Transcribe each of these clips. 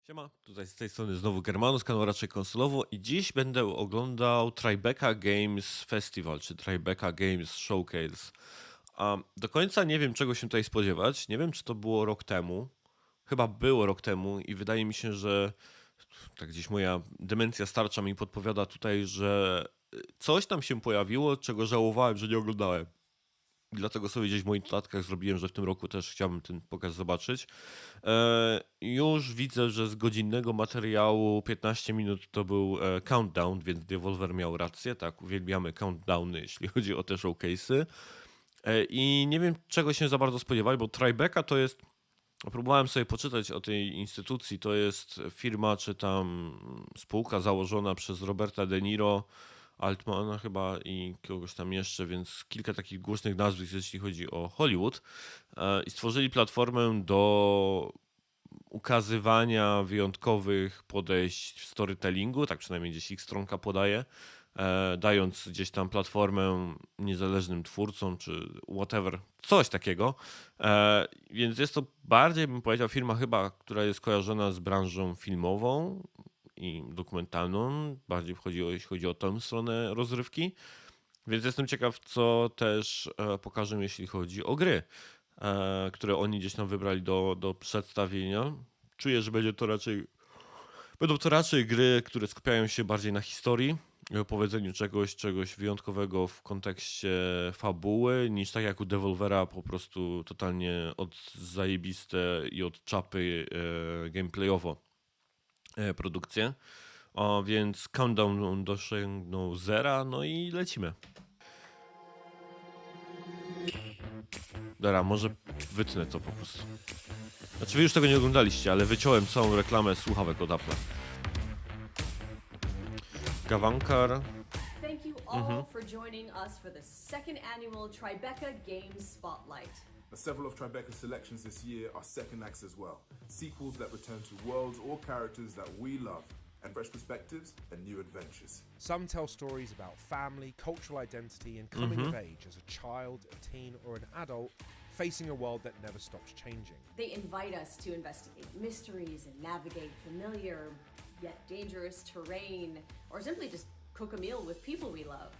Siema, tutaj z tej strony znowu Germano z kanału RaczejKonsolowo i dziś będę oglądał Tribeca Games Festival, czy Tribeca Games Showcase. A do końca nie wiem, czego się tutaj spodziewać. Nie wiem, czy to było rok temu. Chyba było rok temu i wydaje mi się, że tak gdzieś moja demencja starcza mi podpowiada tutaj, że coś tam się pojawiło, czego żałowałem, że nie oglądałem. Dlatego sobie gdzieś w moich notatkach zrobiłem, że w tym roku też chciałbym ten pokaz zobaczyć. Już widzę, że z godzinnego materiału 15 minut to był countdown, więc Devolver miał rację. Tak, uwielbiamy countdowny, jeśli chodzi o te showcase'y. I nie wiem, czego się za bardzo spodziewać, bo Tribeca to jest. Próbowałem sobie poczytać o tej instytucji. To jest firma, czy tam spółka założona przez Roberta De Niro, Altmana chyba i kogoś tam jeszcze, więc kilka takich głośnych nazwisk, jeśli chodzi o Hollywood. I stworzyli platformę do ukazywania wyjątkowych podejść w storytellingu, tak przynajmniej gdzieś ich stronka podaje, dając gdzieś tam platformę niezależnym twórcom, czy whatever, coś takiego. Więc jest to bardziej, bym powiedział, firma chyba, która jest kojarzona z branżą filmową i dokumentalną, bardziej jeśli chodzi o tę stronę rozrywki. Więc jestem ciekaw, co też pokażę, jeśli chodzi o gry, które oni gdzieś tam wybrali do przedstawienia. Czuję, że będą to raczej gry, które skupiają się bardziej na historii i opowiedzeniu czegoś wyjątkowego w kontekście fabuły, niż tak jak u Devolvera po prostu totalnie od zajebiste i od czapy gameplayowo produkcje. Więc countdown dosięgnął zera, no i lecimy. Dobra, może wytnę to po prostu. Znaczy wy już tego nie oglądaliście, ale wyciąłem całą reklamę słuchawek od Apple'a. Gawankar. Thank you all for joining us for the second annual Tribeca Games Spotlight. Several of Tribeca's selections this year are second acts as well. Sequels that return to worlds or characters that we love, and fresh perspectives and new adventures. Some tell stories about family, cultural identity, and coming of age as a child, a teen, or an adult facing a world that never stops changing. They invite us to investigate mysteries and navigate familiar yet dangerous terrain, or simply just cook a meal with people we love.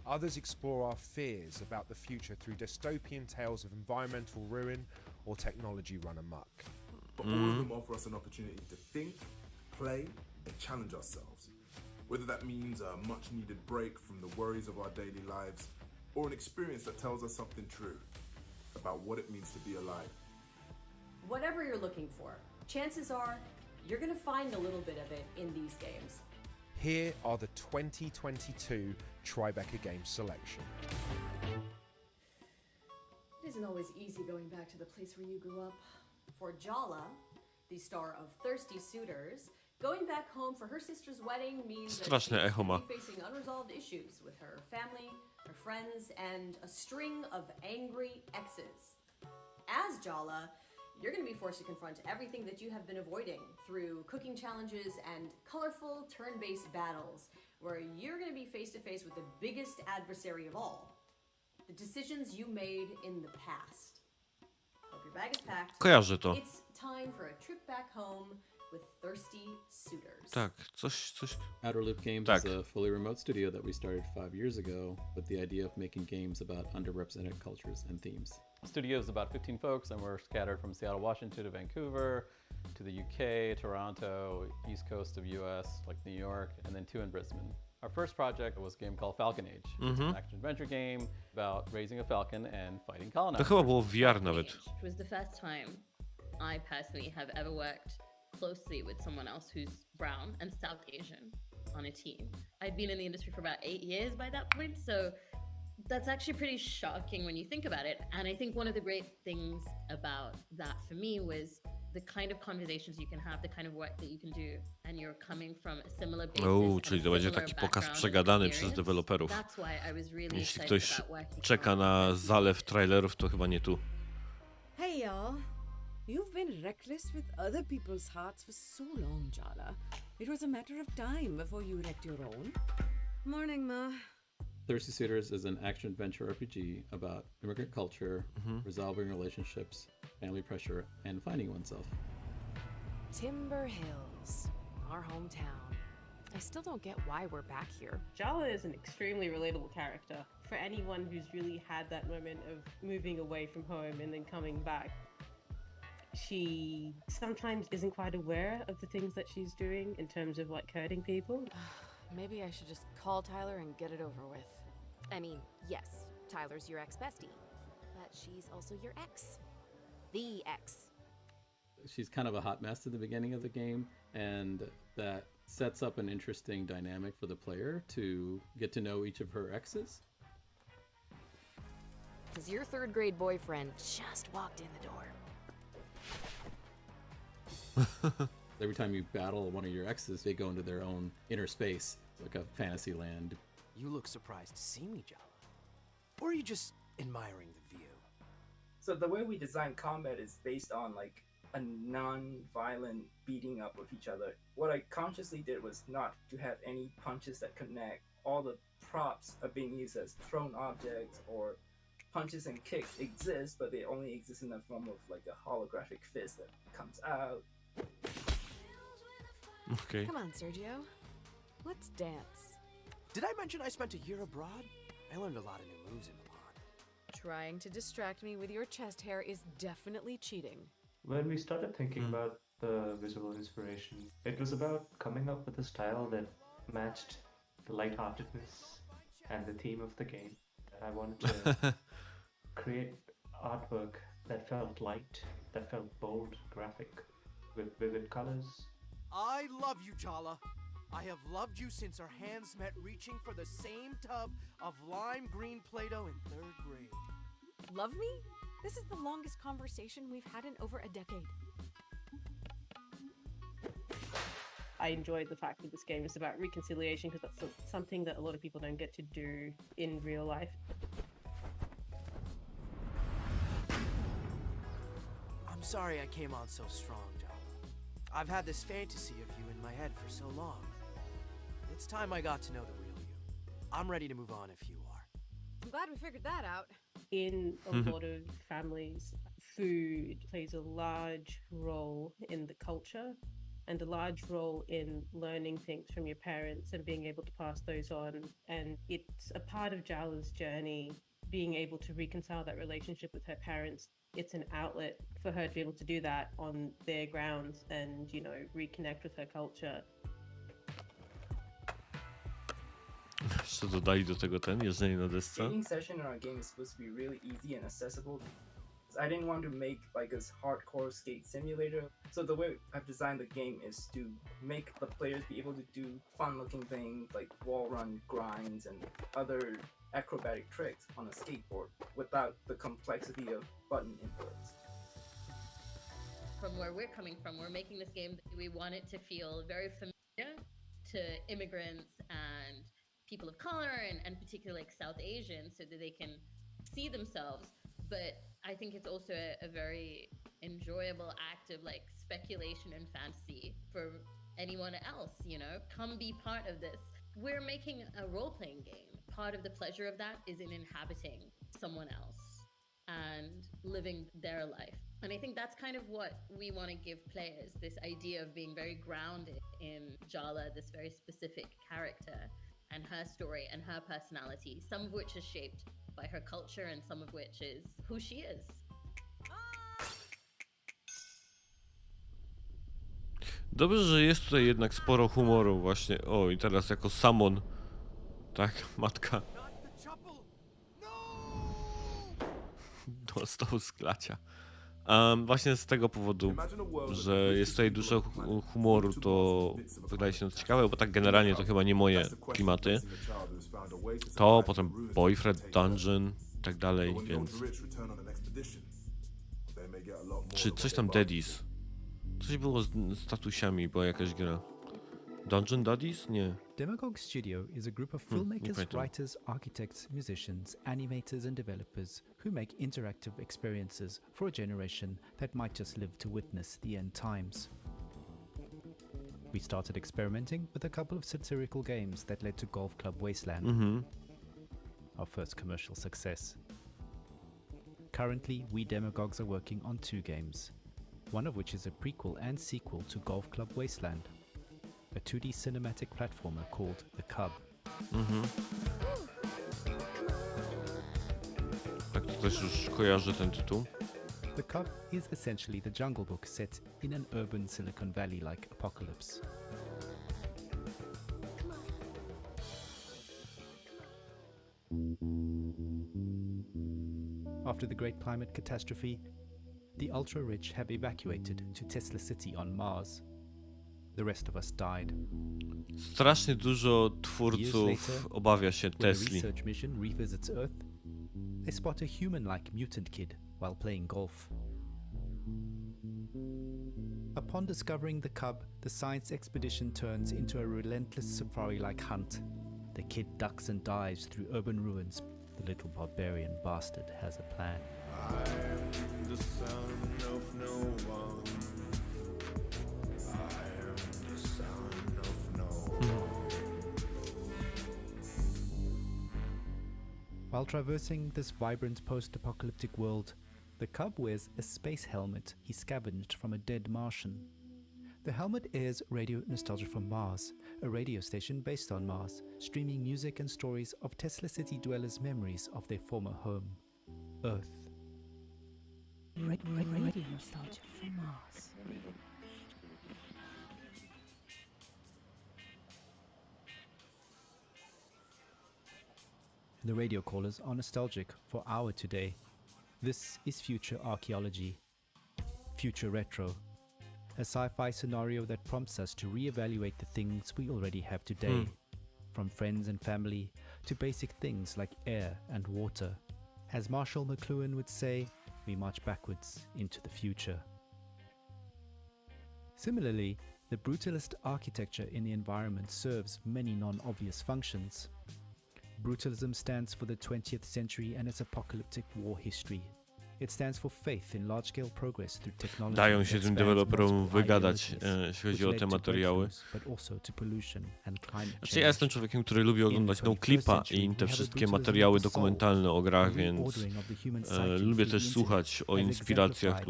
Others explore our fears about the future through dystopian tales of environmental ruin or technology run amok. But all of them offer us an opportunity to think, play, and challenge ourselves. Whether that means a much needed break from the worries of our daily lives, or an experience that tells us something true about what it means to be alive. Whatever you're looking for, chances are you're going to find a little bit of it in these games. Here are the 2022 Tribeca Games selection. It isn't always easy going back to the place where you grew up. For Jala, the star of Thirsty Suitors, going back home for her sister's wedding means that Straszne she's echo ma. gonna be facing unresolved issues with her family, her friends, and a string of angry exes. As Jala, you're going to be forced to confront everything that you have been avoiding through cooking challenges and colorful turn-based battles, where you're going to be face-to-face with the biggest adversary of all, the decisions you made in the past. Hope your bag is packed. Kojarzę to. It's time for a trip back home with Thirsty Suitors. Tak, coś. Outer Loop Games Tak. is a fully remote studio that we started 5 years ago with the idea of making games about underrepresented cultures and themes. Studio is about 15 folks, and we're scattered from Seattle, Washington to Vancouver, to the UK, Toronto, east coast of US, like New York, and then 2 in Brisbane. Our first project was a game called Falcon Age. It's an action-adventure game about raising a falcon and fighting To colonizers. chyba było VR nawet. It was the first time I personally have ever worked closely with someone else who's brown and South Asian on a team. I'd been in the industry for about 8 years by that point, so that's actually pretty shocking when you think about it. And I think one of the great things about that for me was the kind of conversations you can have, the kind of work that you can do, and you're coming from a similar basis. Czyli and to będzie similar taki pokaz background and przegadany przez experience. deweloperów. That's why I was really Jeśli excited ktoś about working czeka on na this. zalew trailerów, to chyba nie tu. Hey y'all. You've been reckless with other people's hearts for so long, Jala. It was a matter of time before you wrecked your own. Morning, Ma. Thirsty Suitors is an action-adventure RPG about immigrant culture, resolving relationships, family pressure, and finding oneself. Timber Hill. Wales, our hometown. I still don't get why we're back here. Jala is an extremely relatable character for anyone who's really had that moment of moving away from home and then coming back. She sometimes isn't quite aware of the things that she's doing in terms of like hurting people. Maybe I should just call Tyler and get it over with. I mean, yes, Tyler's your ex-bestie, but she's also your ex. The ex. She's kind of a hot mess at the beginning of the game, and that sets up an interesting dynamic for the player to get to know each of her exes. Because your third grade boyfriend just walked in the door. Every time you battle one of your exes, they go into their own inner space, like a fantasy land. You look surprised to see me, Jala. Or are you just admiring the view? So the way we design combat is based on like a non-violent beating up of each other. What I consciously did was not to have any punches that connect. All the props are being used as thrown objects, or punches and kicks exist, but they only exist in the form of like a holographic fist that comes out. Okay. Come on, Sergio. Let's dance. Did I mention I spent a year abroad? I learned a lot of new moves in Milan. Trying to distract me with your chest hair is definitely cheating. When we started thinking about the visual inspiration, it was about coming up with a style that matched the lightheartedness and the theme of the game. I wanted to create artwork that felt light, that felt bold, graphic, with vivid colors. I love you, Jala. I have loved you since our hands met reaching for the same tub of lime green Play-Doh in 3rd grade. Love me? This is the longest conversation we've had in over a decade. I enjoyed the fact that this game is about reconciliation, because that's something that a lot of people don't get to do in real life. I'm sorry I came on so strong, Jala. I've had this fantasy of you in my head for so long. It's time I got to know the real you. I'm ready to move on if you are. I'm glad we figured that out. In a lot of families, food plays a large role in the culture and a large role in learning things from your parents and being able to pass those on. And it's a part of Jala's journey, being able to reconcile that relationship with her parents. It's an outlet for her to be able to do that on their grounds and, you know, reconnect with her culture. Jeszcze dodali do tego jeżdżenie na desce. Gaming session in our game is supposed to be really easy and accessible. I didn't want to make like this hardcore skate simulator. So the way I've designed the game is to make the players be able to do fun-looking things like wall run grinds and other acrobatic tricks on a skateboard without the complexity of button inputs. From where we're coming from, we're making this game that we want it to feel very familiar to immigrants and people of color and particularly like South Asians, so that they can see themselves. But I think it's also a very enjoyable act of like speculation and fantasy for anyone else, you know, come be part of this. We're making a role-playing game. Part of the pleasure of that is in inhabiting someone else and living their life. And I think that's kind of what we want to give players, this idea of being very grounded in Jala, this very specific character and her story and her personality, some of which is shaped by her culture and some of which is who she is. Dobrze, że jest tutaj jednak sporo humoru właśnie. O, i teraz jako Samon. Tak, matka. Dostał z klacia. Właśnie z tego powodu, że jest tutaj dużo humoru, to wydaje się to ciekawe, bo tak generalnie to chyba nie moje klimaty. To, potem Boyfriend, Dungeon i tak dalej, więc... Czy coś tam Daddies? Coś było z statusiami, była jakaś gra. Dungeon Daddies? Nie. Demagog Studio is a group of filmmakers, writers, architects, musicians, animators and developers who make interactive experiences for a generation that might just live to witness the end times. We started experimenting with a couple of satirical games that led to Golf Club Wasteland, our first commercial success. Currently, we Demagogs are working on 2 games. one of which is a prequel and sequel to Golf Club Wasteland, a 2D cinematic platformer called The Cub. Tak, to też już kojarzę ten tytuł. The Cub is essentially the Jungle Book set in an urban Silicon Valley-like apocalypse. After the Great Climate Catastrophe, the ultra-rich have evacuated to Tesla City on Mars. The rest of us died. Strasznie dużo twórców obawia się When a Tesli. research mission revisits Earth, they spot a human-like mutant kid while playing golf. Upon discovering the cub, the science expedition turns into a relentless safari-like hunt. The kid ducks and dives through urban ruins. The little barbarian bastard has a plan. I'm the son of no one. I am the son of no one. While traversing this vibrant post-apocalyptic world, the cub wears a space helmet he scavenged from a dead Martian. The helmet airs Radio Nostalgia from Mars, a radio station based on Mars, streaming music and stories of Tesla City dwellers' memories of their former home, Earth. Radio Nostalgia from Mars. The radio callers are nostalgic for our today. This is future archaeology, future retro, a sci-fi scenario that prompts us to reevaluate the things we already have today, from friends and family to basic things like air and water. As Marshall McLuhan would say, we march backwards into the future. Similarly, the brutalist architecture in the environment serves many non-obvious functions. Brutalism stands for the 20th century and its apocalyptic war history. It stands for faith in large-scale progress through technology. Dają się tym deweloperom wygadać, jeśli chodzi o te materiały. Znaczy ja jestem człowiekiem, który lubi oglądać Noclipa i te wszystkie materiały dokumentalne o grach, więc lubię też słuchać o inspiracjach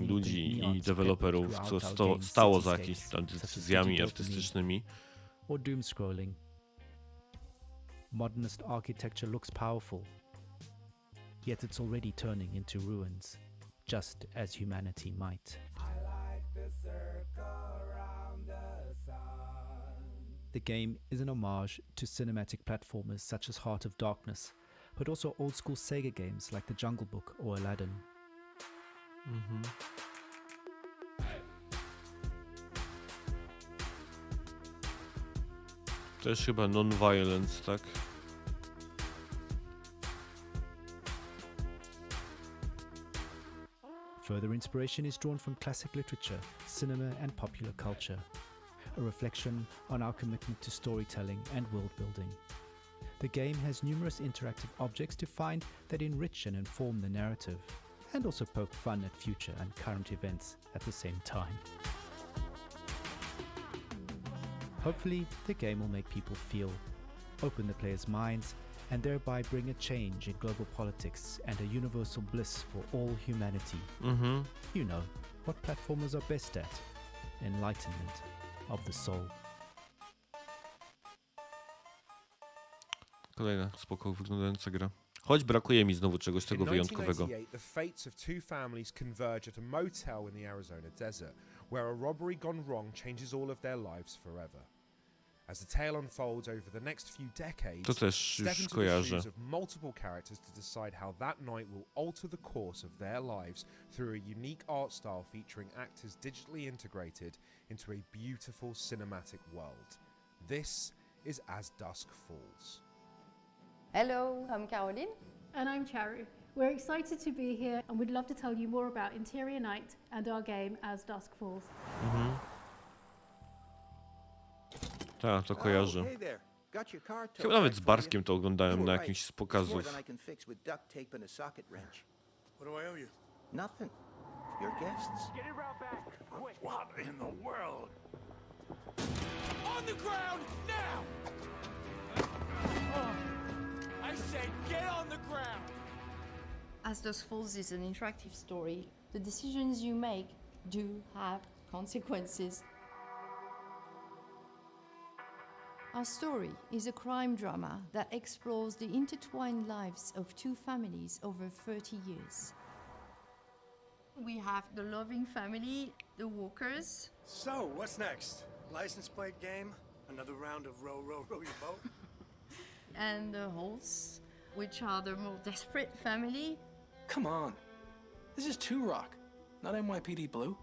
ludzi i deweloperów, co stało za jakimiś tam decyzjami artystycznymi. Or doom scrolling. Modernist architecture looks powerful, yet it's already turning into ruins, just as humanity might. The game is an homage to cinematic platformers such as Heart of Darkness, but also old-school Sega games like The Jungle Book or Aladdin. Też chyba non-violence, tak? Further inspiration is drawn from classic literature, cinema and popular culture, a reflection on our commitment to storytelling and world building. The game has numerous interactive objects to find that enrich and inform the narrative, and also poke fun at future and current events at the same time. Hopefully, the game will make people feel, open the players' minds, and thereby bring a change in global politics and a universal bliss for all humanity. You know, what platformers are best at. Enlightenment of the soul. Kolejna spoko wyglądająca gra. Choć brakuje mi znowu czegoś tego wyjątkowego. In 1988, the fates of two families converge at a motel in the Arizona desert, where a robbery gone wrong changes all of their lives forever. As the tale unfolds over the next few decades, To też step już into the kojarzę. shoes of multiple characters to decide how that night will alter the course of their lives through a unique art style featuring actors digitally integrated into a beautiful cinematic world. This is As Dusk Falls. Hello, I'm Caroline. And I'm Charu. We're excited to be here and we'd love to tell you more about Interior Night and our game As Dusk Falls. Tak, to kojarzę. Chyba nawet z Bartkiem to oglądałem na jakimś z pokazów. What do I owe you? Nothing. Your guests. Get it right back, quick. What in the world? On the ground now! I said get on the ground! As Dusk Falls is an interactive story. The decisions you make do have consequences. Our story is a crime drama that explores the intertwined lives of two families over 30 years. We have the loving family, the Walkers. So, what's next? License plate game? Another round of row, row, row your boat? And the Holts, which are the more desperate family. Come on. This is 2 Rock, not NYPD Blue.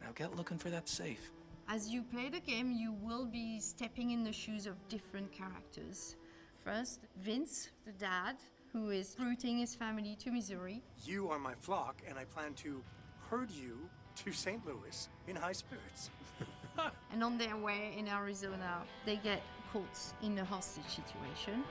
Now get looking for that safe. As you play the game, you will be stepping in the shoes of different characters. First, Vince, the dad, who is rooting his family to Missouri. You are my flock, and I plan to herd you to St. Louis in high spirits. And on their way in Arizona, they get caught in a hostage situation.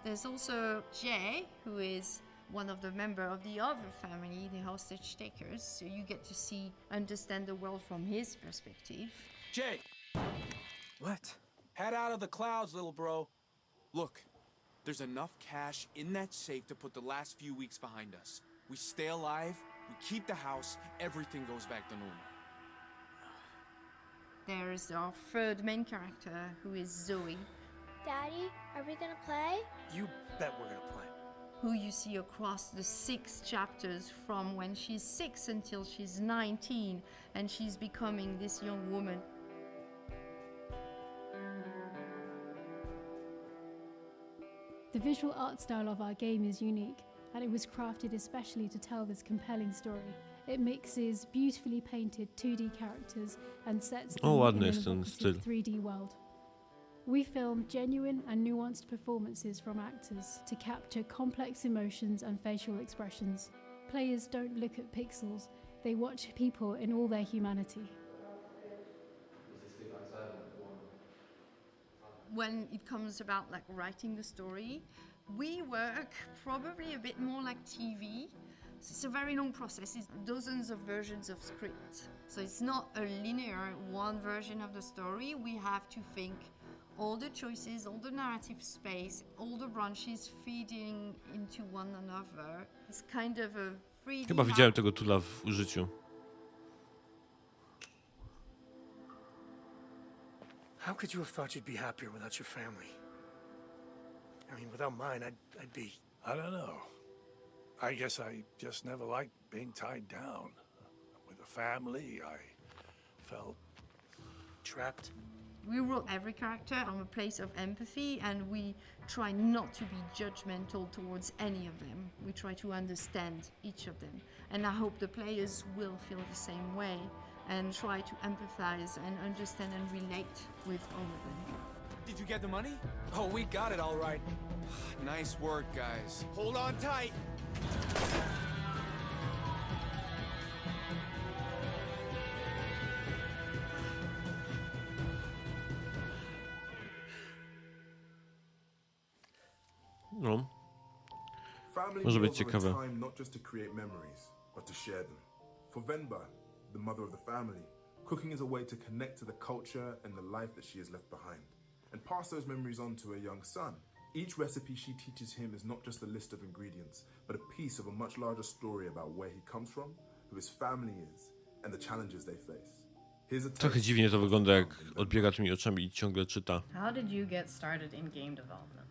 There's also Jay, who is one of the members of the other family, the hostage takers, so you get to understand the world from his perspective. Jay! What? Head out of the clouds, little bro. Look, there's enough cash in that safe to put the last few weeks behind us. We stay alive, we keep the house, everything goes back to normal. There's our third main character, who is Zoe. Daddy, are we gonna play? You bet we're gonna play. Who you see across the 6 chapters from when she's 6 until she's 19, and she's becoming this young woman. The visual art style of our game is unique, and it was crafted especially to tell this compelling story. It mixes beautifully painted 2D characters and sets them in an evocative 3D world. We filmed genuine and nuanced performances from actors to capture complex emotions and facial expressions. Players don't look at pixels, they watch people in all their humanity. When it comes about writing the story, we work probably a bit more like TV. It's a very long process. It's dozens of versions of script. So it's not a linear one version of the story. We have to think all the choices, all the narrative space, all the branches feeding into one another. It's kind of a 3D. Chyba widziałem tego tula w użyciu. How could you have thought you'd be happier without your family? I mean, without mine, I'd be... I don't know. I guess I just never liked being tied down. With a family, I felt trapped. We wrote every character from a place of empathy, and we try not to be judgmental towards any of them. We try to understand each of them. And I hope the players will feel the same way and try to empathize and understand and relate with all of them. Did you get the money? Oh, we got it all right. Nice work, guys. Hold on tight. No. Family Może być meals are a ciekawe. time not just to create memories, but to share them. For Venba, the mother of the family, cooking is a way to connect to the culture and the life that she has left behind, and pass those memories on to her young son. Each recipe she teaches him is not just a list of ingredients, but a piece of a much larger story about where he comes from, who his family is, and the challenges they face. Here's a Trochę dziwnie to wygląda, jak odbiega tymi oczami i ciągle czyta. How did you get started in game development?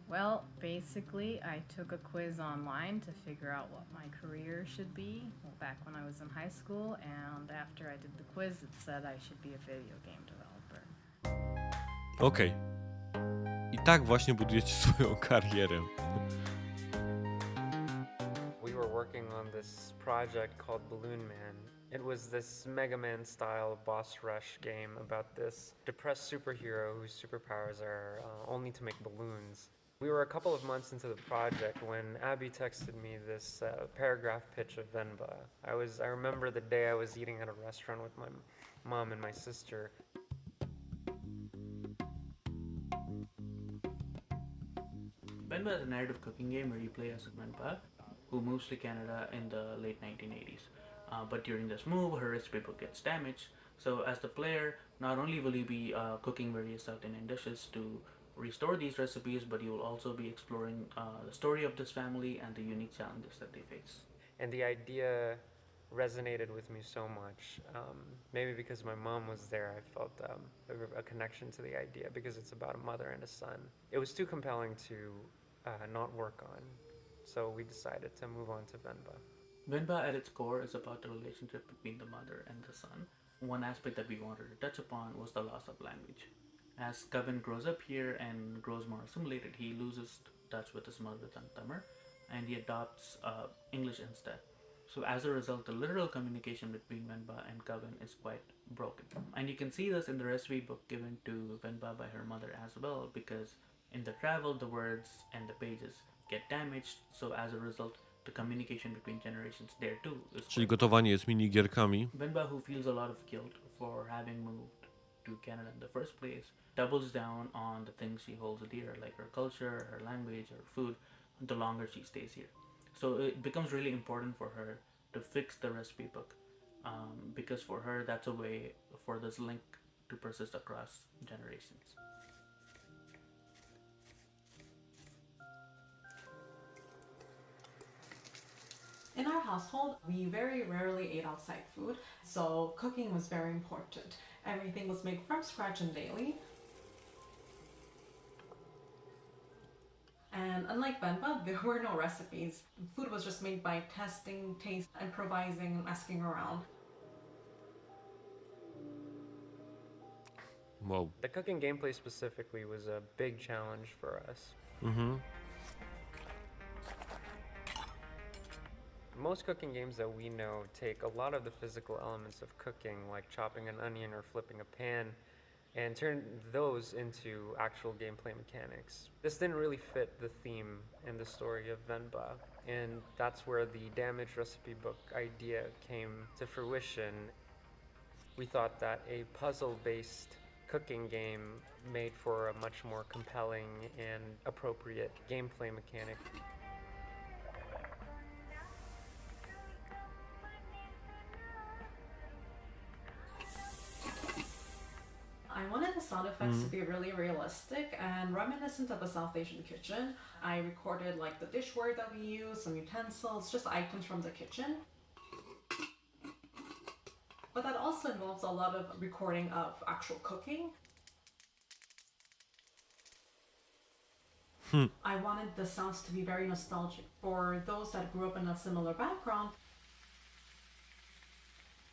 Well, basically, I took a quiz online to figure out what my career should be back when I was in high school, and after I did the quiz, it said I should be a video game developer. Okej. I tak właśnie budujecie swoją karierę. We were working on this project called Balloon Man. It was this Mega Man style boss rush game about this depressed superhero whose superpowers are only to make balloons. We were a couple of months into the project when Abby texted me this paragraph pitch of Venba. I remember the day I was eating at a restaurant with my mom and my sister. Venba is a narrative cooking game where you play as a grandpa who moves to Canada in the late 1980s. But during this move, her recipe book gets damaged. So as the player, not only will you be cooking various South Indian dishes to restore these recipes, but you will also be exploring the story of this family and the unique challenges that they face. And the idea resonated with me so much. Maybe because my mom was there, I felt a connection to the idea because it's about a mother and a son. It was too compelling to not work on, so we decided to move on to Venba. Venba at its core is about the relationship between the mother and the son. One aspect that we wanted to touch upon was the loss of language. As Kevin grows up here and grows more assimilated, he loses touch with his mother tongue Tamil, and he adopts English instead. So as a result, the literal communication between Venba and Kevin is quite broken. And you can see this in the recipe book given to Venba by her mother as well, because in the travel, the words and the pages get damaged, so as a result, the communication between generations there too is Czyli gotowanie jest minigierkami. Venba, who feels a lot of guilt for having moved to Canada in the first place, doubles down on the things she holds dear, like her culture, her language, her food, the longer she stays here. So it becomes really important for her to fix the recipe book, because for her that's a way for this link to persist across generations. In our household, we very rarely ate outside food, so cooking was very important. Everything was made from scratch and daily. And unlike Venba, there were no recipes. Food was just made by testing, taste, improvising, and asking around. Wow. The cooking gameplay specifically was a big challenge for us. Most cooking games that we know take a lot of the physical elements of cooking, like chopping an onion or flipping a pan, and turn those into actual gameplay mechanics. This didn't really fit the theme and the story of Venba, and that's where the damaged recipe book idea came to fruition. We thought that a puzzle-based cooking game made for a much more compelling and appropriate gameplay mechanic. I wanted the sound effects to be really realistic and reminiscent of a South Asian kitchen. I recorded like the dishware that we use, some utensils, just items from the kitchen. But that also involves a lot of recording of actual cooking. I wanted the sounds to be very nostalgic for those that grew up in a similar background.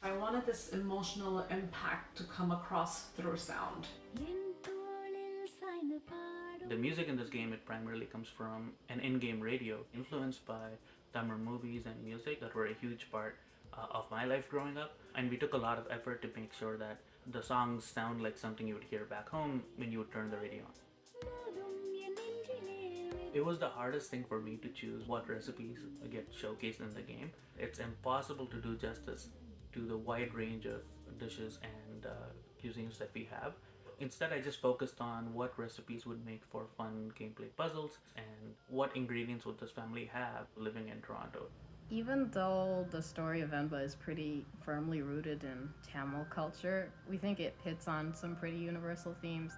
I wanted this emotional impact to come across through sound. The music in this game, it primarily comes from an in-game radio influenced by Tamil movies and music that were a huge part of my life growing up. And we took a lot of effort to make sure that the songs sound like something you would hear back home when you would turn the radio on. It was the hardest thing for me to choose what recipes get showcased in the game. It's impossible to do justice to the wide range of dishes and cuisines that we have. Instead, I just focused on what recipes would make for fun gameplay puzzles and what ingredients would this family have living in Toronto. Even though the story of Venba is pretty firmly rooted in Tamil culture, we think it hits on some pretty universal themes.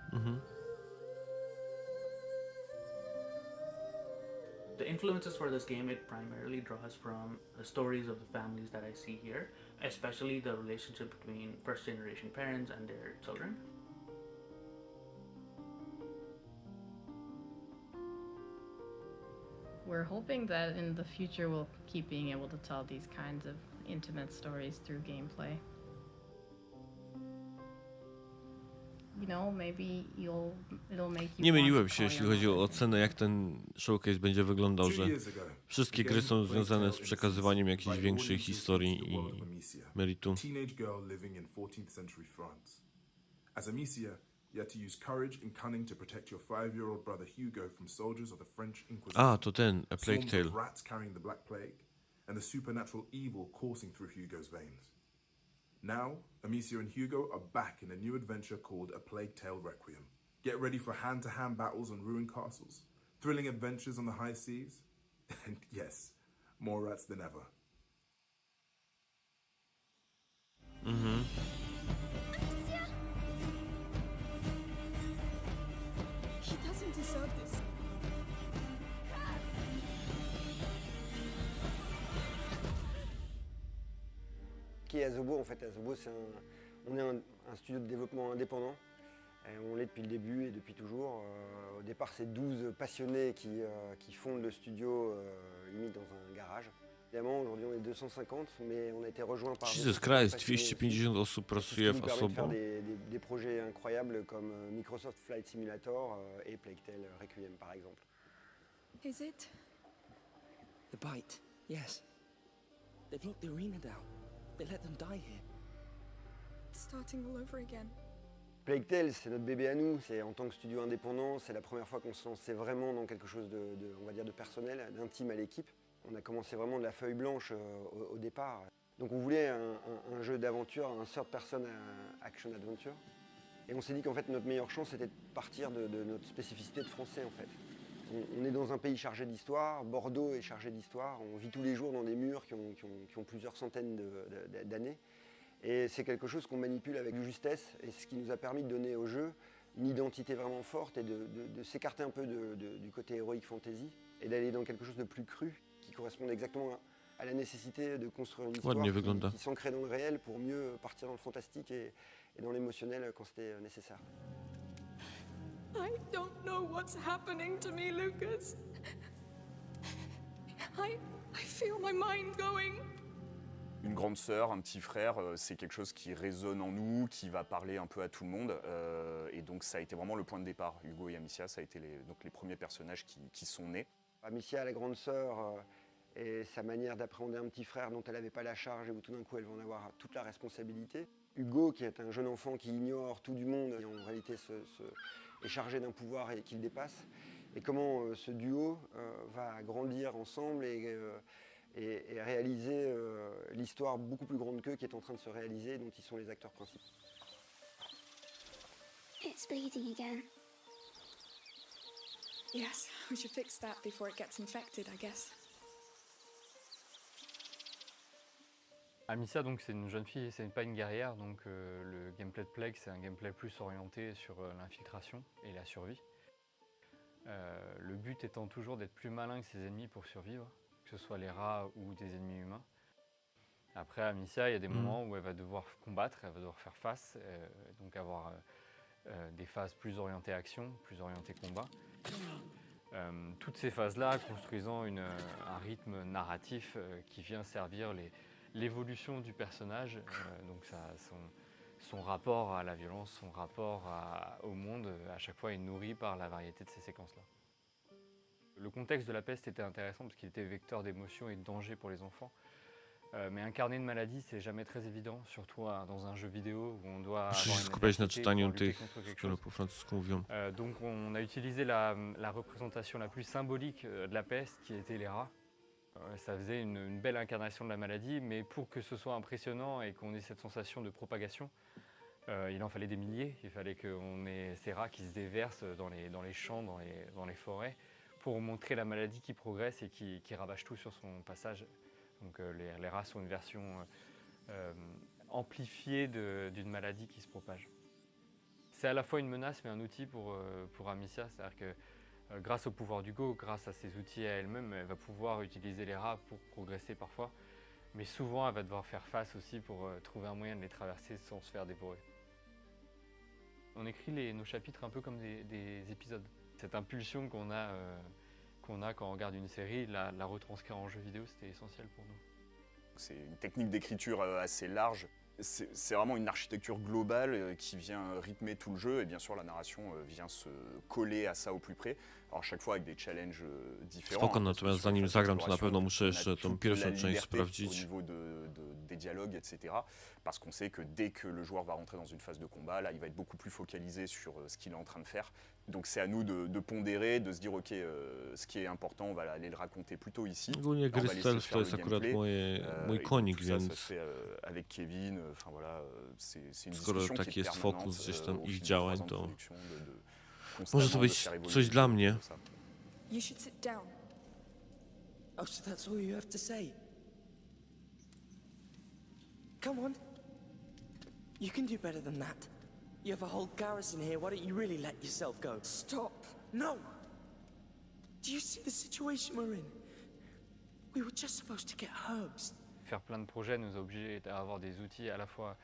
The influences for this game, it primarily draws from the stories of the families that I see here, especially the relationship between first-generation parents and their children. We're hoping that in the future we'll keep being able to tell these kinds of intimate stories through gameplay. You know, maybe it'll make you Nie myliłem się, jeśli chodzi o ocenę, jak ten showcase będzie wyglądał, że wszystkie gry są związane z przekazywaniem jakiejś większej historii i meritum. Teenage girl living in 14th century France. As Amicia, you had to use courage and cunning to protect your 5-year-old brother Hugo from soldiers of the French Inquisition. A, to ten, A Plague Swarms Tale. of rats carrying the Black Plague, and the supernatural evil coursing through Hugo's veins. Now, Amicia and Hugo are back in a new adventure called A Plague Tale Requiem. Get ready for hand-to-hand battles on ruined castles, thrilling adventures on the high seas, and yes, more rats than ever. He doesn't deserve this. Qui est Azobo en fait? Azobo, on est un studio de développement indépendant. Et on l'est depuis le début et depuis toujours. Au départ, c'est 12 passionnés qui fondent le studio limite dans un garage. Évidemment, aujourd'hui on est 250, mais on a été rejoint par Jesus Christ, 250 osób pracuje w osobą. Des projets incroyables comme Microsoft Flight Simulator et Plague Tale Requiem par exemple. Is it? The bite, yes. They've locked the arena down. They let them die here. It's starting all over again. Plague Tale, c'est notre bébé à nous. C'est en tant que studio indépendant, c'est la première fois qu'on se lançait vraiment dans quelque chose on va dire de personnel, d'intime à l'équipe. On a commencé vraiment de la feuille blanche au départ. Donc on voulait un jeu d'aventure, un third-person action adventure. Et on s'est dit qu'en fait notre meilleure chance c'était de partir de notre spécificité de français en fait. On est dans un pays chargé d'histoire, Bordeaux est chargé d'histoire, on vit tous les jours dans des murs qui ont plusieurs centaines d'années. Et c'est quelque chose qu'on manipule avec justesse et ce qui nous a permis de donner au jeu une identité vraiment forte et de s'écarter un peu du côté héroïque fantasy et d'aller dans quelque chose de plus cru qui correspond exactement à la nécessité de construire une histoire qui s'ancrait dans le réel pour mieux partir dans le fantastique et dans l'émotionnel quand c'était nécessaire. I don't know what's happening to me, Lucas. I feel my mind going. Une grande sœur, un petit frère, c'est quelque chose qui résonne en nous, qui va parler un peu à tout le monde. Et donc ça a été vraiment le point de départ. Hugo et Amicia, ça a été les premiers personnages qui sont nés. Amicia, la grande sœur, et sa manière d'appréhender un petit frère dont elle n'avait pas la charge et où tout d'un coup elle va en avoir toute la responsabilité. Hugo, qui est un jeune enfant qui ignore tout du monde et en réalité est chargé d'un pouvoir et qui le dépasse. Et comment ce duo va grandir ensemble et réaliser l'histoire beaucoup plus grande qu'eux qui est en train de se réaliser et dont ils sont les acteurs principaux. It's bleeding again. Yes, we should fix that before it gets infected, I guess. Amicia, donc c'est une jeune fille, c'est pas une guerrière, donc le gameplay de Plague, c'est un gameplay plus orienté sur l'infiltration et la survie. Le but étant toujours d'être plus malin que ses ennemis pour survivre, que ce soit les rats ou des ennemis humains. Après, Amicia, il y a des moments où elle va devoir combattre, elle va devoir faire face, donc avoir des phases plus orientées action, plus orientées combat. Toutes ces phases-là construisant un rythme narratif qui vient servir l'évolution du personnage, donc son rapport à la violence, son rapport au monde, à chaque fois est nourri par la variété de ces séquences-là. Le contexte de la peste était intéressant parce qu'il était vecteur d'émotions et de danger pour les enfants. Mais incarner une maladie, c'est jamais très évident, surtout dans un jeu vidéo où on doit Muszę się skupiać na czytaniu tych, które po francusku mówią. Donc on a utilisé la représentation la plus symbolique de la peste, qui était les rats. Ça faisait une belle incarnation de la maladie, mais pour que ce soit impressionnant et qu'on ait cette sensation de propagation, il en fallait des milliers. Il fallait qu'on ait ces rats qui se déversent dans les champs, dans les forêts, pour montrer la maladie qui progresse et qui ravage tout sur son passage. Donc les rats sont une version amplifiée d'une maladie qui se propage. C'est à la fois une menace mais un outil pour Amicia, c'est-à-dire que grâce au pouvoir d'Hugo, grâce à ses outils à elle-même, elle va pouvoir utiliser les rats pour progresser parfois, mais souvent elle va devoir faire face aussi pour trouver un moyen de les traverser sans se faire dévorer. On écrit nos chapitres un peu comme des épisodes. Cette impulsion qu'on a quand on regarde une série, la retranscrire en jeu vidéo, c'était essentiel pour nous. C'est une technique d'écriture assez large. C'est vraiment une architecture globale qui vient rythmer tout le jeu et bien sûr la narration vient se coller à ça au plus près. Alors chaque fois avec des challenges différents. Spoko, natomiast zanim zagram, to na pewno muszę jeszcze tą pierwszą część sprawdzić. Au niveau des dialogues, etc. Parce qu'on sait que dès que le joueur va rentrer dans une phase de combat, là il va être beaucoup plus focalisé sur ce qu'il est en train de faire. Donc c'est à nous de pondérer, de se dire ok, ce qui est important, on va aller le raconter plutôt ici. Ogólnie gry stealth to jest akurat mój konik, więc avec Kevin, enfin voilà, c'est une skoro discussion taki qui est jest fokus permanente gdzieś tam au ich fil des działań, 3 ans de to production, może to być coś dla mnie. You should sit down. Oh, so that's all you have to say? Come on. You can do better than that. You have a whole garrison here, why don't you really let yourself go? Stop. No! Do you see the situation we're in? We were just supposed to get herbs. Faire plein de projets nous a obligés à avoir des outils à la fois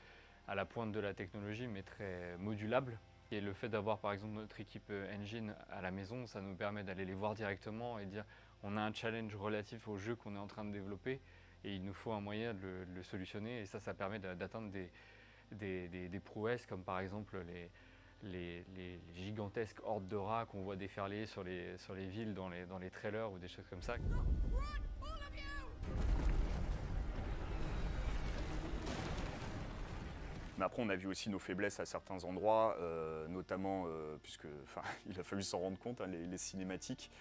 à la pointe de la technologie, mais très modulables. Et le fait d'avoir par exemple notre équipe engine à la maison, ça nous permet d'aller les voir directement et dire on a un challenge relatif au jeu qu'on est en train de développer et il nous faut un moyen de le solutionner. Et ça permet d'atteindre des prouesses comme par exemple les gigantesques hordes de rats qu'on voit déferler sur les villes dans les trailers ou des choses comme ça. Mais après, on a vu aussi nos faiblesses à certains endroits, notamment, puisque il a fallu s'en rendre compte, hein, les cinématiques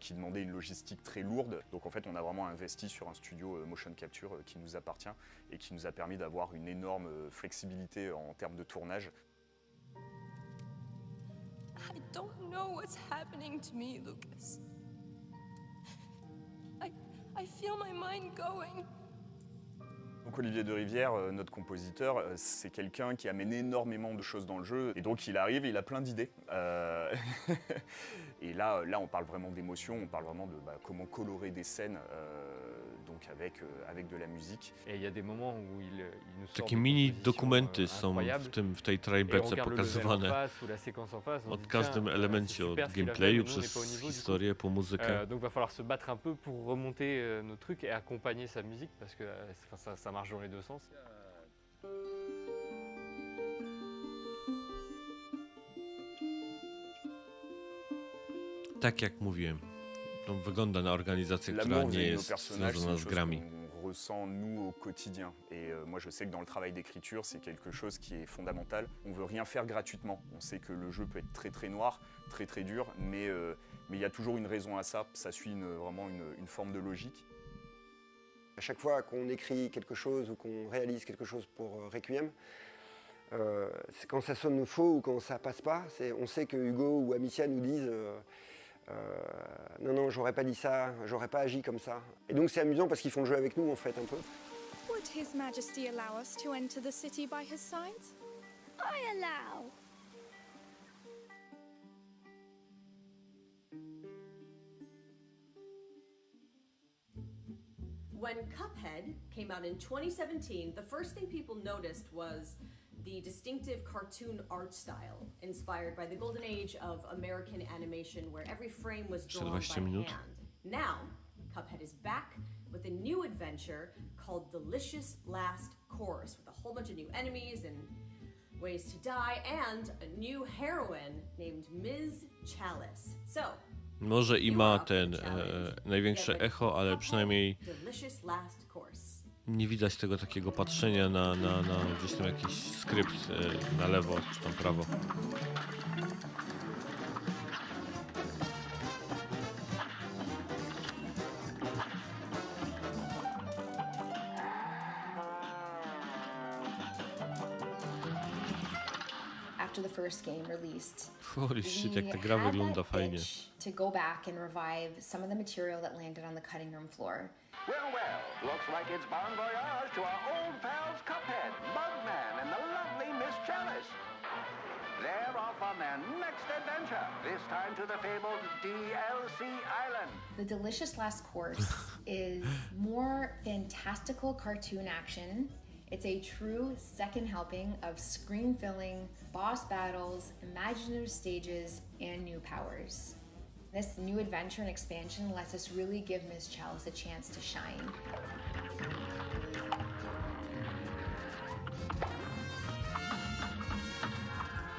qui demandaient une logistique très lourde. Donc en fait, on a vraiment investi sur un studio motion capture qui nous appartient et qui nous a permis d'avoir une énorme flexibilité en termes de tournage. I don't know what's happening to me, Lucas. I feel my mind going. Donc Olivier de Rivière, notre compositeur, c'est quelqu'un qui amène énormément de choses dans le jeu. Et donc il arrive, il a plein d'idées. Et là, on parle vraiment d'émotion, on parle vraiment de comment colorer des scènes donc avec de la musique. Et il y a des moments où il nous sort Takie mini dokumenty są w tej Tribece pokazywane od każdym elemencie, od gameplayu przez historię po muzykę. Donc va falloir se battre un peu pour remonter nos trucs et accompagner sa musique parce que ça marche dans les deux sens. Tak jak mówiłem, to wygląda na organizację, która nie jest związana z grami. Ressent nous au quotidien et moi je sais que dans le travail d'écriture c'est quelque chose qui est fondamental. On veut rien faire gratuitement. On sait que le jeu peut être très noir, très dur, mais il y a toujours une raison à ça. Ça suit vraiment une forme de logique. À chaque fois qu'on écrit quelque chose ou qu'on réalise quelque chose pour Requiem, quand ça sonne faux ou quand ça passe pas, on sait que Hugo ou Amicia nous disent non, j'aurais pas dit ça, j'aurais pas agi comme ça. Et donc c'est amusant parce qu'ils font le jeu avec nous en fait un peu. Would His Majesty allow us to enter the city by his side? I allow. When Cuphead came out in 2017, the first thing people noticed was the distinctive cartoon art style inspired by the golden age of American animation where every frame was drawn by hand. Now, Cuphead is back with a new adventure called Delicious Last Course with a whole bunch of new enemies and ways to die and a new heroine named Ms. Chalice. So, może i ma ten największe echo, ale przynajmniej nie widać tego takiego patrzenia na gdzieś tam jakiś skrypt na lewo czy tam prawo. After the first game released, Holy shit, jak ta gra wygląda fajnie. To go back and revive some of the material that landed on the cutting room floor. Well, looks like it's bon voyage to our old pals Cuphead, Bugman, and the lovely Miss Chalice. They're off on their next adventure, this time to the fabled DLC Island. The Delicious Last Course is more fantastical cartoon action. It's a true second helping of screen-filling, boss battles, imaginative stages, and new powers. This new adventure and expansion lets us really give Ms. Chalice a chance to shine.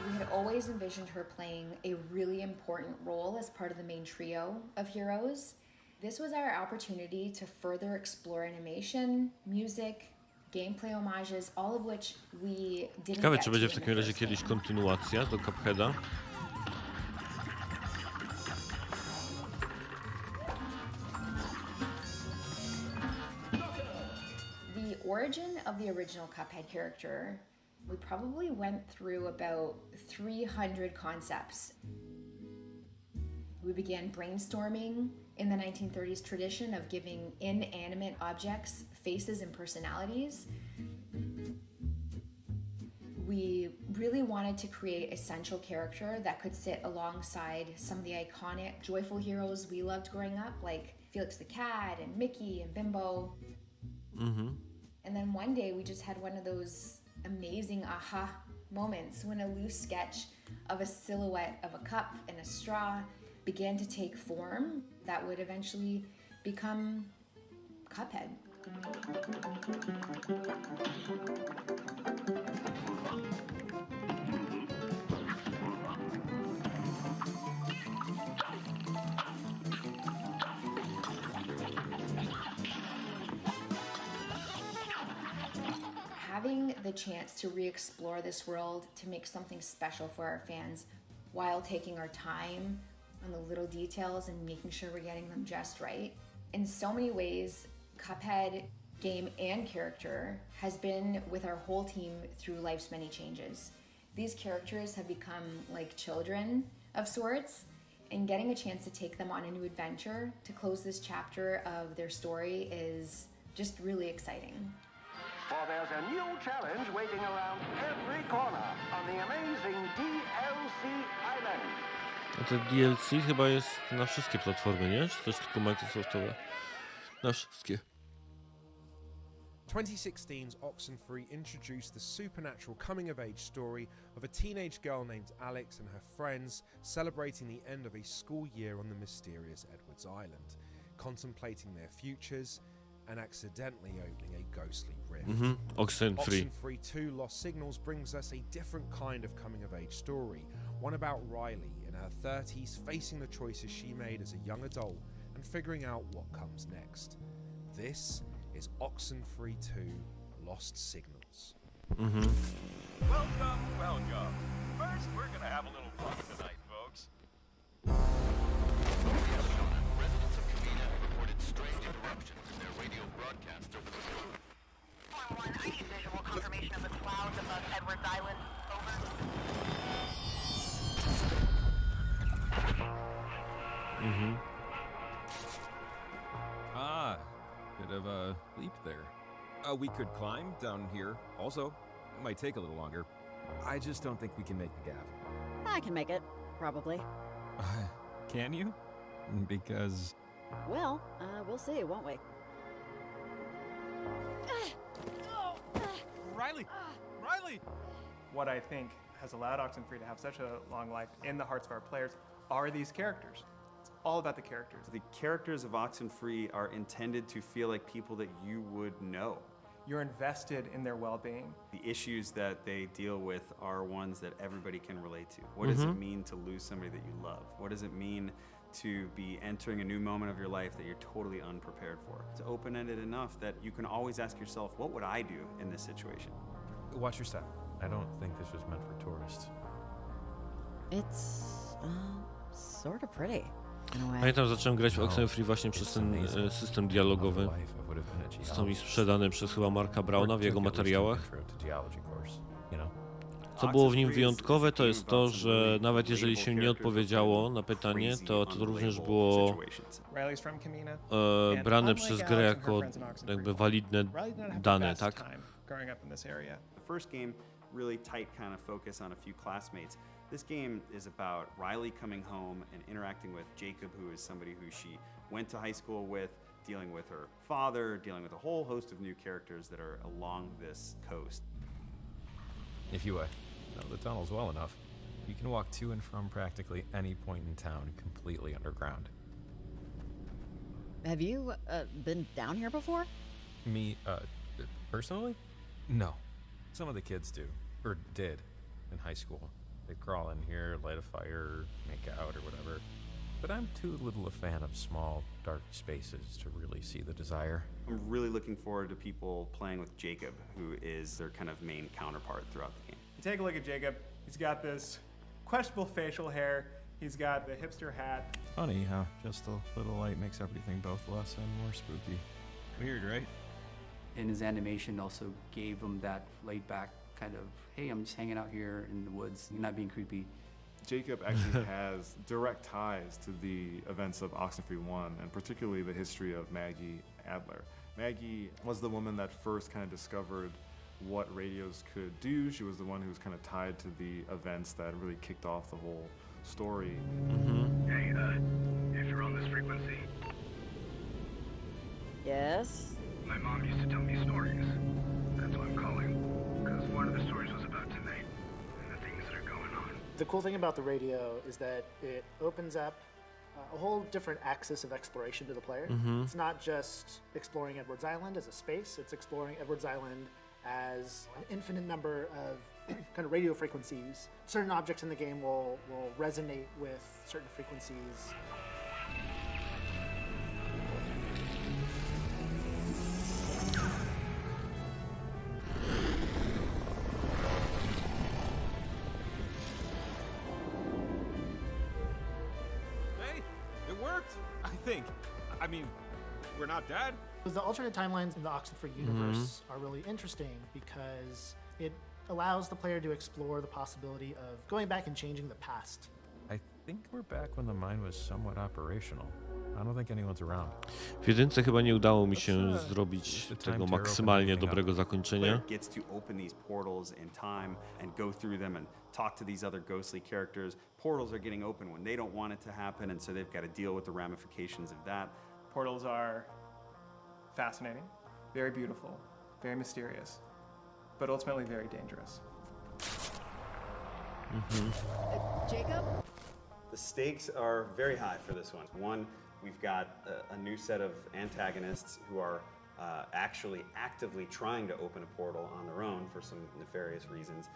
We had always envisioned her playing a really important role as part of the main trio of heroes. This was our opportunity to further explore animation, music, gameplay homages, all of which we didn't Ciekawe, get czy to będzie in w the takim razie first kiedyś game. kontynuacja do Cupheada. The origin of the original Cuphead character, we probably went through about 300 concepts. We began brainstorming in the 1930s tradition of giving inanimate objects faces and personalities. We really wanted to create a central character that could sit alongside some of the iconic joyful heroes we loved growing up, like Felix the Cat and Mickey and Bimbo. And then one day we just had one of those amazing aha moments when a loose sketch of a silhouette of a cup and a straw began to take form that would eventually become Cuphead. Having the chance to re-explore this world, to make something special for our fans while taking our time on the little details and making sure we're getting them just right. In so many ways, Cuphead, game and character, has been with our whole team through life's many changes. These characters have become like children of sorts, and getting a chance to take them on a new adventure to close this chapter of their story is just really exciting. For there's a new challenge waiting around every corner on the amazing DLC Island. A te DLC chyba jest na wszystkie platformy, nie? Czy też tylko Microsoftowe? Na wszystkie. 2016's Oxenfree introduced the supernatural coming-of-age story of a teenage girl named Alex and her friends celebrating the end of a school year on the mysterious Edwards Island, contemplating their futures and accidentally opening a ghostly rift. Oxenfree. Oxenfree 2 Lost Signals brings us a different kind of coming-of-age story, one about Riley in her 30s facing the choices she made as a young adult and figuring out what comes next. This is Oxenfree 2 Lost Signals. Welcome, welcome. First, we're gonna have a little fun tonight, folks. Residents of Kamina reported strange interruptions in their radio broadcasts over the phone. 1-1, I need visual confirmation of the clouds above Edwards Island. Over. Ah, bit of a leap there. We could climb down here. Also, it might take a little longer. I just don't think we can make the gap. I can make it, probably. Can you? Because... Well, we'll see, won't we? Riley! Riley! What I think has allowed Oxenfree to have such a long life in the hearts of our players are these characters. It's all about the characters. The characters of Oxenfree are intended to feel like people that you would know. You're invested in their well-being. The issues that they deal with are ones that everybody can relate to. What does it mean to lose somebody that you love? What does it mean to be entering a new moment of your life that you're totally unprepared for? It's open-ended enough that you can always ask yourself, what would I do in this situation? Watch your step. I don't think this was meant for tourists. It's sort of pretty. Pamiętam, zacząłem grać w Oxenfree właśnie przez ten system dialogowy. Został mi sprzedany przez chyba Marka Browna w jego materiałach. Co było w nim wyjątkowe, to jest to, że nawet jeżeli się nie odpowiedziało na pytanie, to również było brane przez grę jako jakby walidne dane, tak? The first game really tight kind of focus on a few classmates. This game is about Riley coming home and interacting with Jacob, who is somebody who she went to high school with, dealing with her father, dealing with a whole host of new characters that are along this coast. If you know the tunnels well enough, you can walk to and from practically any point in town completely underground. Have you been down here before? Me, personally? No. Some of the kids do, or did, in high school. They crawl in here, light a fire, make out, or whatever. But I'm too little a fan of small, dark spaces to really see the desire. I'm really looking forward to people playing with Jacob, who is their kind of main counterpart throughout the game. You take a look at Jacob. He's got this questionable facial hair. He's got the hipster hat. Funny how just a little light makes everything both less and more spooky. Weird, right? And his animation also gave him that laid-back kind of, hey, I'm just hanging out here in the woods, you're not being creepy. Jacob actually has direct ties to the events of Oxenfree 1, and particularly the history of Maggie Adler. Maggie was the woman that first kind of discovered what radios could do. She was the one who was kind of tied to the events that really kicked off the whole story. Hey, if you're on this frequency, Yes? my mom used to tell me stories. That's why I'm calling. Because one of the stories was about tonight and the things that are going on. The cool thing about the radio is that it opens up a whole different axis of exploration to the player. It's not just exploring Edwards Island as a space, it's exploring Edwards Island as an infinite number of kind of radio frequencies. Certain objects in the game will resonate with certain frequencies. Hey, it worked, I think. I mean, we're not dead. The alternate timelines in the Oxenfree universe are really interesting because it allows the player to explore the possibility of going back and changing the past. I think we're back when the mine was somewhat operational. I don't think anyone's around. W jedynce chyba nie udało mi się zrobić tego maksymalnie dobrego zakończenia. Player gets to open these portals in time and go through them and talk to these other ghostly characters. Portals are getting open when they don't want it to happen, and so they've got to deal with the ramifications of that. Portals are fascinating, very beautiful, very mysterious, but ultimately very dangerous. Jacob? The stakes are very high for this one. One, we've got a new set of antagonists who are actually actively trying to open a portal on their own for some nefarious reasons.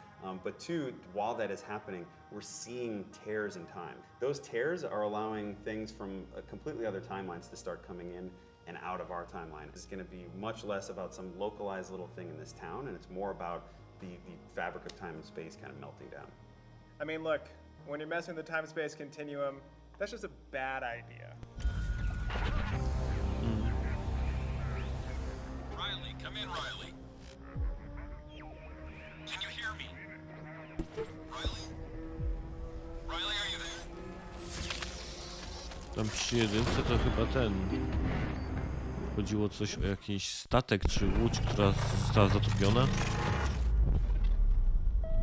But two, while that is happening, we're seeing tears in time. Those tears are allowing things from completely other timelines to start coming in and out of our timeline. It's going to be much less about some localized little thing in this town, and it's more about the fabric of time and space kind of melting down. I mean, look, when you're messing with the time-space continuum, that's just a bad idea. Riley, come in, Riley. Can you hear me? Riley? Riley, are you there? Tam przy jedynce to chyba chodziło coś o jakiś statek czy łódź, która została zatopiona.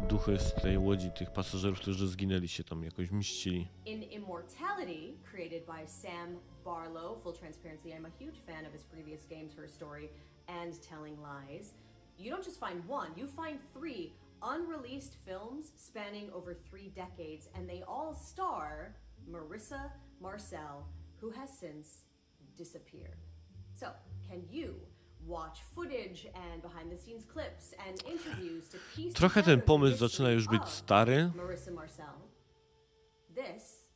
Duchy z tej łodzi, tych pasażerów, którzy zginęli, się tam jakoś mścili. In Immortality, created by Sam Barlow, full transparency, I'm a huge fan of his previous games, Her Story, and Telling Lies. You don't just find one, you find 3 unreleased films spanning over 3 decades, and they all star Marissa Marcel, who has since disappeared. So, can you watch footage and behind-the-scenes clips and interviews to piece Trochę ten together pomysł the zaczyna już history być of stary. Marissa Marcel? This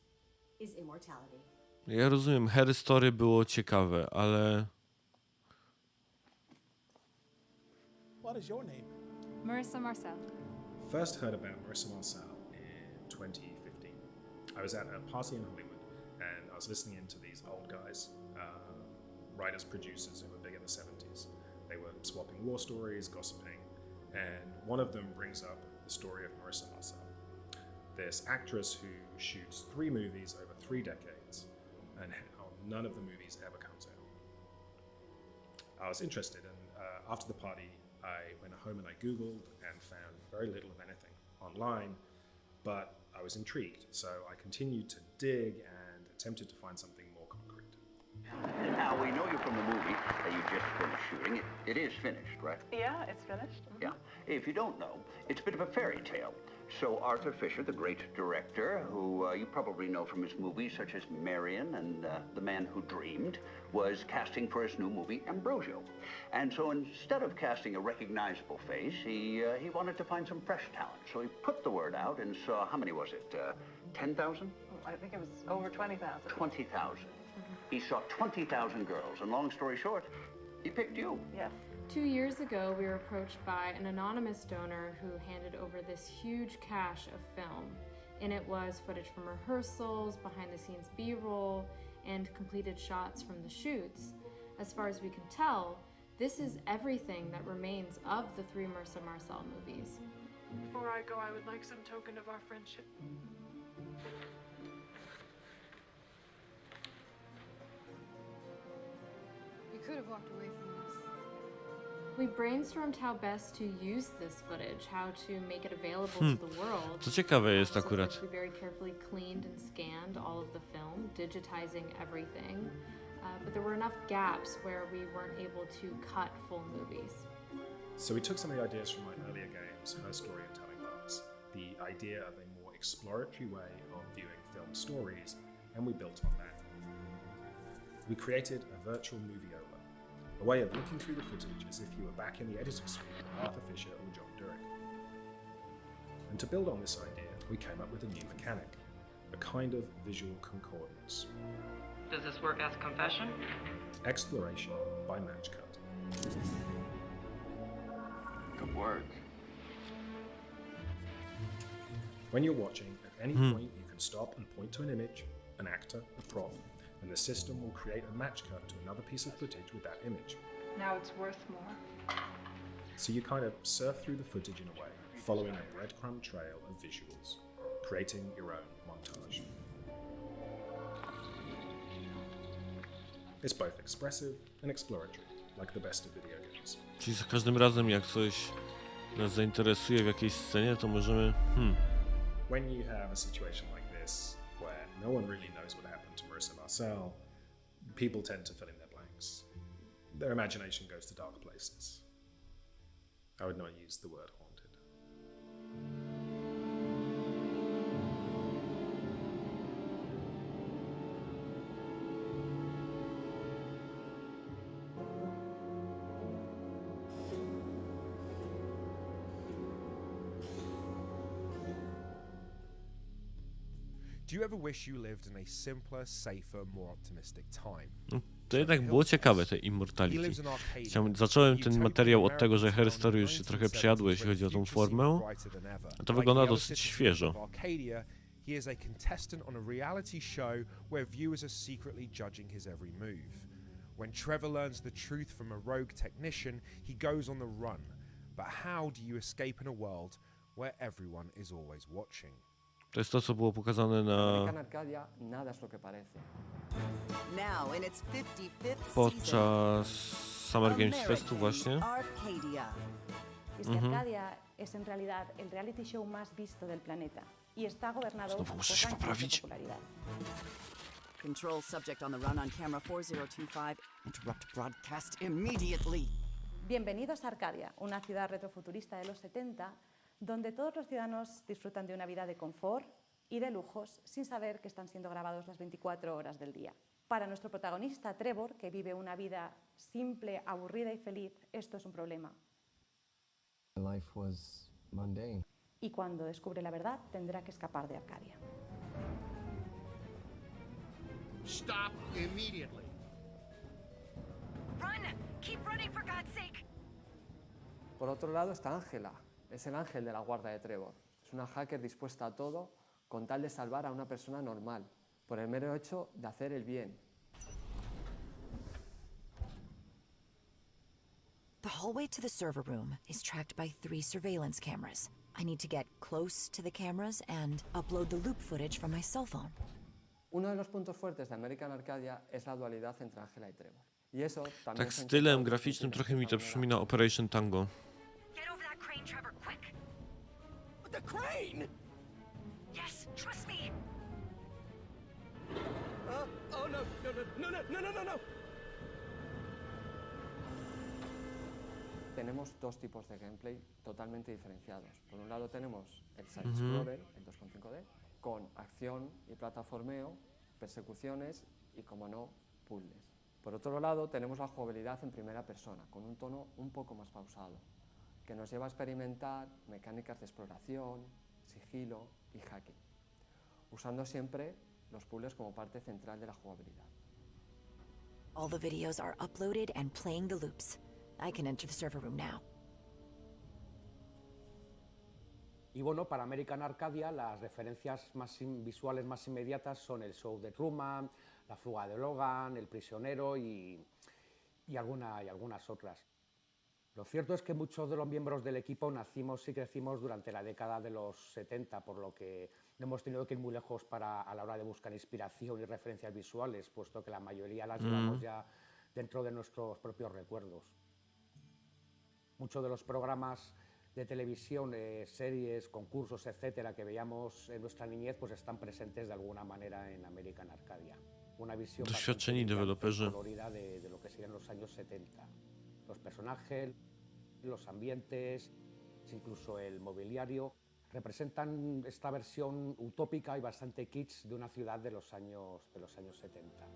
is Immortality. Ja rozumiem, Her Story było ciekawe, ale... What is your name? Marissa Marcel. First heard about Marissa Marcel in 2015. I was at a party in Hollywood and I was listening in to these old guys, writers, producers who were big in the 70s. They were swapping war stories, gossiping, and one of them brings up the story of Marissa Marcel, this actress who shoots 3 movies over 3 decades, and how none of the movies ever comes out. I was interested, and after the party, I went home and I Googled and found very little of anything online, but I was intrigued, so I continued to dig and attempted to find something more concrete. Now, we know you from the movie that you just finished shooting. It is finished, right? Yeah, it's finished. Yeah. If you don't know, it's a bit of a fairy tale. So Arthur Fisher, the great director, who you probably know from his movies such as Marion and The Man Who Dreamed, was casting for his new movie, Ambrosio. And so instead of casting a recognizable face, he wanted to find some fresh talent. So he put the word out and saw, how many was it, 10,000? I think it was over 20,000. 20,000. He saw 20,000 girls, and long story short, he picked you. Yes. 2 years ago, we were approached by an anonymous donor who handed over this huge cache of film. In it was footage from rehearsals, behind-the-scenes B-roll, and completed shots from the shoots. As far as we can tell, this is everything that remains of the 3 Marissa Marcel movies. Before I go, I would like some token of our friendship. You could have walked away from this. We brainstormed how best to use this footage, how to make it available to the world. Co ciekawe jest So akurat. first we very carefully cleaned and scanned all of the film, digitizing everything. But there were enough gaps where we weren't able to cut full movies. So we took some of the ideas from my earlier games, Her Story and Telling Lies, the idea of a more exploratory way of viewing film stories, and we built on that. We created a virtual movieola, a way of looking through the footage as if you were back in the editing suite with Arthur Fisher or John Durick. And to build on this idea, we came up with a new mechanic, a kind of visual concordance. Does this work as confession? Exploration by match cut. Good work. When you're watching, at any point you can stop and point to an image, an actor, a prop, and the system will create a match cut to another piece of footage with that image. Now it's worth more. So you kind of surf through the footage in a way, following a breadcrumb trail of visuals, creating your own montage. It's both expressive and exploratory, like the best of video games. Czyli za każdym razem jak coś nas zainteresuje w jakiejś scenie, to możemy... When you have a situation like this, where no one really knows what happened to Marissa Marcel, people tend to fill in their blanks. Their imagination goes to dark places. I would not use the word haunted. Do you ever wish you lived in a simpler, safer, more optimistic time? To jednak było ciekawe, te Immortality. Zacząłem ten materiał od tego, że Her Story już się trochę przejadło, jeśli chodzi o tą formę. A to wygląda dosyć świeżo. He is a contestant on a reality show where viewers are secretly judging his every move. When Trevor learns the truth from a rogue technician, he goes on the run. But how do you escape in a world where everyone is always watching? To jest to, co było pokazane na... podczas Summer Games Festu właśnie. Es que Arcadia es en realidad el reality show más visto del planeta y está gobernado por rankings de popularidad. Control subject on the run on camera 4025. Interrupt broadcast immediately. Bienvenidos a Arcadia, una ciudad retrofuturista de los 70, donde todos los ciudadanos disfrutan de una vida de confort y de lujos sin saber que están siendo grabados las 24 horas del día. Para nuestro protagonista, Trevor, que vive una vida simple, aburrida y feliz, esto es un problema. Life was mundane. Y cuando descubre la verdad, tendrá que escapar de Arcadia. Stop immediately. Run! Keep running, for God's sake! Por otro lado está Ángela. Es el ángel de la guarda de Trevor. Es una hacker dispuesta a todo con tal de salvar a una persona normal, por el mero hecho de hacer el bien. The hallway to the server room is tracked by 3 surveillance cameras. I need to get close to the cameras and upload the loop footage from my cell phone. Uno de los puntos fuertes de American Arcadia es la dualidad entre Ángela y Trevor. Y eso también Tak stylem graficznym trochę mi to przypomina Operation Tango. Get over that crane, Trevor, quick! The crane? Yes, trust me! Oh no, no. Tenemos dos tipos de gameplay totalmente diferenciados. Por un lado tenemos el Side Explorer, el 2.5D, con acción y plataformeo, persecuciones y, como no, puzzles. Por otro lado tenemos la jugabilidad en primera persona, con un tono un poco más pausado, que nos lleva a experimentar mecánicas de exploración, sigilo y hacking, usando siempre los puzzles como parte central de la jugabilidad. All the videos are uploaded and playing the loops. I can enter the server room now. Y bueno, para American Arcadia las referencias más visuales más inmediatas son el show de Truman, la fuga de Logan, el prisionero y algunas otras. Lo cierto es que muchos de los miembros del equipo nacimos y crecimos durante la década de los 70, por lo que no hemos tenido que ir muy lejos a la hora de buscar inspiración y referencias visuales, puesto que la mayoría las llevamos ya dentro de nuestros propios recuerdos. Muchos de los programas de televisión, series, concursos, etcétera, que veíamos en nuestra niñez, pues están presentes de alguna manera en American Arcadia. Una visión Doświadczeni bastante deweloperzy. colorida de lo que serían los años 70. Los personajes, los ambientes, incluso el mobiliario, representan esta versión utópica y bastante kitsch de una ciudad de los años 70.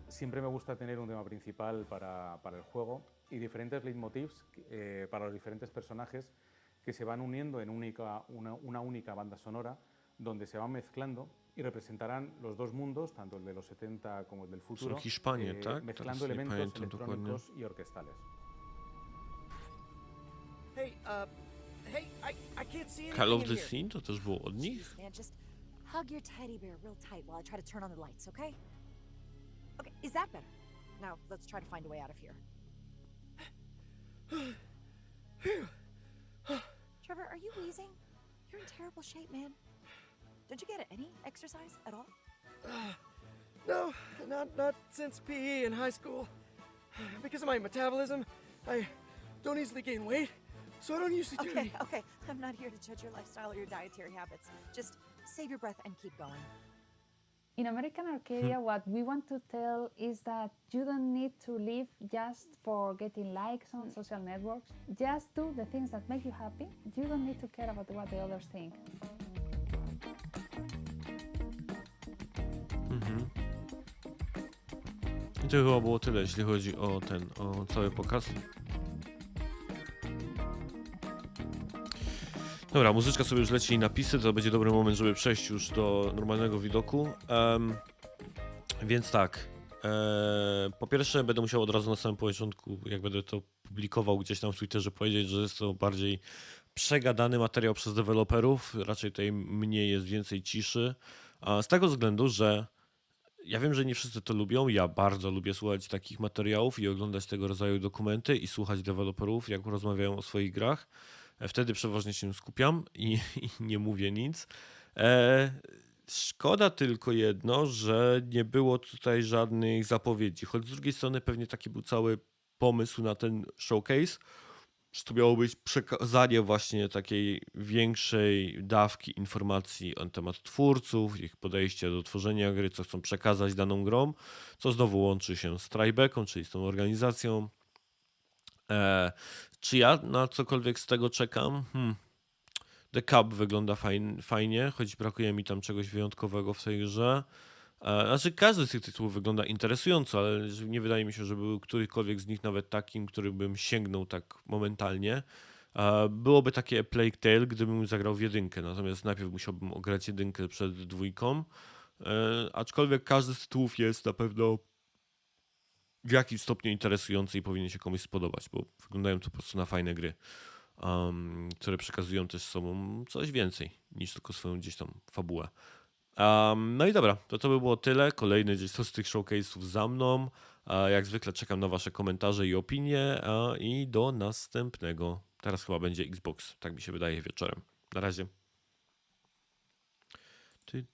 Siempre me gusta tener un tema principal para el juego y diferentes leitmotivs para los diferentes personajes que se van uniendo en una única banda sonora donde se van mezclando y representarán los dos mundos, tanto el de los 70 como el del futuro, Hiszpanię, tak? mezclando Teraz nie elementos pamiętam dokładnie. electrónicos y orquestales. Hey, hey, I can't see anything Call of in the here. Scene to też było od nich? Jeez, man, just hug your teddy bear real tight while I try to turn on the lights, okay? Okay, is that better? Now, let's try to find a way out of here. Trevor, are you wheezing? You're in terrible shape, man. Don't you get any exercise at all? No, not since PE in high school. Because of my metabolism, I don't easily gain weight, so I don't usually do any. Okay. I'm not here to judge your lifestyle or your dietary habits. Just save your breath and keep going. In American Arcadia, what we want to tell is that you don't need to live just for getting likes on social networks. Just do the things that make you happy. You don't need to care about what the others think. I to chyba było tyle, jeśli chodzi o o cały pokaz. Dobra, muzyczka sobie już leci i napisy, to będzie dobry moment, żeby przejść już do normalnego widoku. Więc tak, po pierwsze będę musiał od razu na samym początku, jak będę to publikował gdzieś tam w Twitterze, powiedzieć, że jest to bardziej przegadany materiał przez deweloperów, raczej tutaj mniej jest więcej ciszy, z tego względu, że ja wiem, że nie wszyscy to lubią, ja bardzo lubię słuchać takich materiałów i oglądać tego rodzaju dokumenty i słuchać deweloperów, jak rozmawiają o swoich grach. Wtedy przeważnie się skupiam i nie mówię nic. Szkoda tylko jedno, że nie było tutaj żadnych zapowiedzi, choć z drugiej strony pewnie taki był cały pomysł na ten showcase, że to miało być przekazanie właśnie takiej większej dawki informacji na temat twórców, ich podejścia do tworzenia gry, co chcą przekazać daną grą, co znowu łączy się z Tribeką, czyli z tą organizacją. Czy ja na cokolwiek z tego czekam? The Cup wygląda fajnie, choć brakuje mi tam czegoś wyjątkowego w tej grze. Znaczy każdy z tych tytułów wygląda interesująco, ale nie wydaje mi się, że był którykolwiek z nich nawet takim, który bym sięgnął tak momentalnie. Byłoby takie Plague Tale, gdybym zagrał w jedynkę, natomiast najpierw musiałbym ograć jedynkę przed dwójką. Aczkolwiek każdy z tytułów jest na pewno w jakimś stopniu interesujący i powinien się komuś spodobać, bo wyglądają to po prostu na fajne gry, które przekazują też sobą coś więcej niż tylko swoją gdzieś tam fabułę. No i dobra, to by było tyle. Kolejny gdzieś z tych showcase'ów za mną. Jak zwykle czekam na wasze komentarze i opinie i do następnego. Teraz chyba będzie Xbox, tak mi się wydaje, wieczorem. Na razie. Ty.